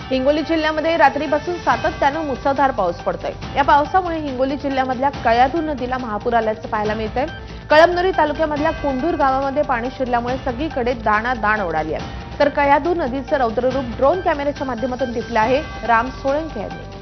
हिंगोली जिल्ह्यामध्ये रात्रीपासून सातत्यानं मुसळधार पाऊस पडतोय। या पावसामुळे हिंगोली जिल्ह्यामधल्या कयाधू नदीला महापूर आल्याचं पाहायला मिळतंय। कळमनुरी तालुक्यामधल्या कोंढूर गावामध्ये पाणी शिरल्यामुळे सगळीकडे दाणादाण उडाली आहे। तर कयाधू नदीचं रौद्ररूप ड्रोन कॅमेऱ्याच्या माध्यमातून टिपलं आहे। राम सोळंके यांनी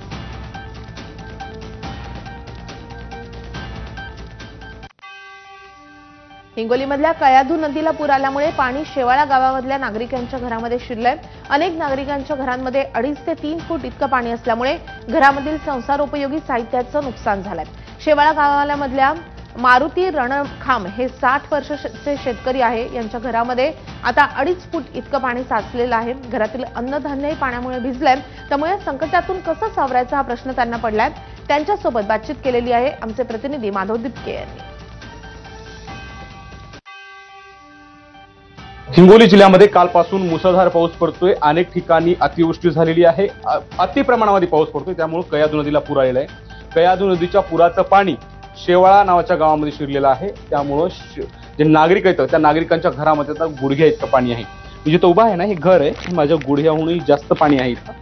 हिंगोलीमधल्या कयाधू नदीला पूर आल्यामुळे पाणी शेवाळा गावामधल्या नागरिकांच्या घरामध्ये शिरलंय। अनेक नागरिकांच्या घरांमध्ये 2.5 ते 3 फूट इतकं पाणी असल्यामुळे घरामधील संसारोपयोगी साहित्याचं नुकसान झालंय। शेवाळा गावामधल्या मारुती रणखाम हे 60 वर्षाचे शेतकरी आहे। यांच्या घरामध्ये आता 2.5 फूट इतकं पाणी साचलेलं आहे। घरातील अन्नधान्यही पाण्यामुळे भिजलंय। त्यामुळे संकटातून कसं सावरायचा हा प्रश्न त्यांना पडलाय। त्यांच्यासोबत बातचीत केलेली आहे आमचे प्रतिनिधी माधव दिपके यांनी। हिंगोली जिल्ह्यामध्ये कालपासून मुसळधार पाऊस पडतोय। अनेक ठिकाणी अतिवृष्टी झालेली आहे। अति प्रमाणामध्ये पाऊस पडतोय, त्यामुळे कयाधू नदीला पूर आलेला आहे। कयाधू नदीच्या पुराचं पाणी शेवाळा नावाच्या गावामध्ये शिरलेलं आहे। त्यामुळे जे नागरिक आहेत त्या नागरिकांच्या घरामध्ये आता गुडघ्या इतकं पाणी आहे। मी जिथं उभा आहे ना, हे घर आहे, माझ्या गुडघ्याहूनही जास्त पाणी आहे इथं।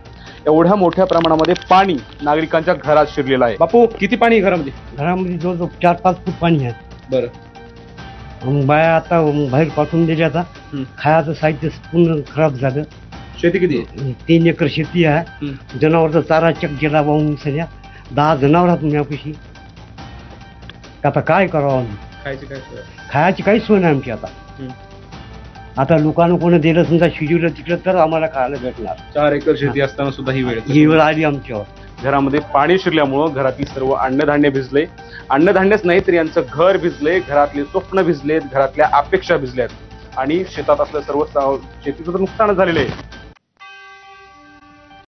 एवढ्या मोठ्या प्रमाणामध्ये पाणी नागरिकांच्या घरात शिरलेलं आहे। बापू, किती पाणी घरामध्ये? घरामध्ये जवळजवळ 4-5 फूट पाणी आहे। बरं, मग बाया आता बाहेर पाठवून दिल्या। आता खायचं साहित्य पूर्ण खराब झालं। शेती किती आहे? 3 एकर शेती आहे। जनावरचा चारा चक गेला वाहून सध्या 10 जनावर आहेत माझ्यापाशी। आता काय करावं आम्ही? खायची काही सोय नाही आमची आता लोकांना कोणी दिलं समजा शिजवलं तिकडं तर आम्हाला खायला भेटणार। 4 एकर शेती असताना सुद्धा ही वेळ आली आमच्यावर। घरामध्ये पाणी शिरल्यामुळं घरातील सर्व अन्नधान्य भिजले। अन्नधान्यच नाही तर यांचं घर भिजले, घरातले स्वप्न भिजलेत, घरातल्या अपेक्षा भिजल्यात आणि शेतात असलं सर्व शेतीचं तर नुकसान झालेलं आहे।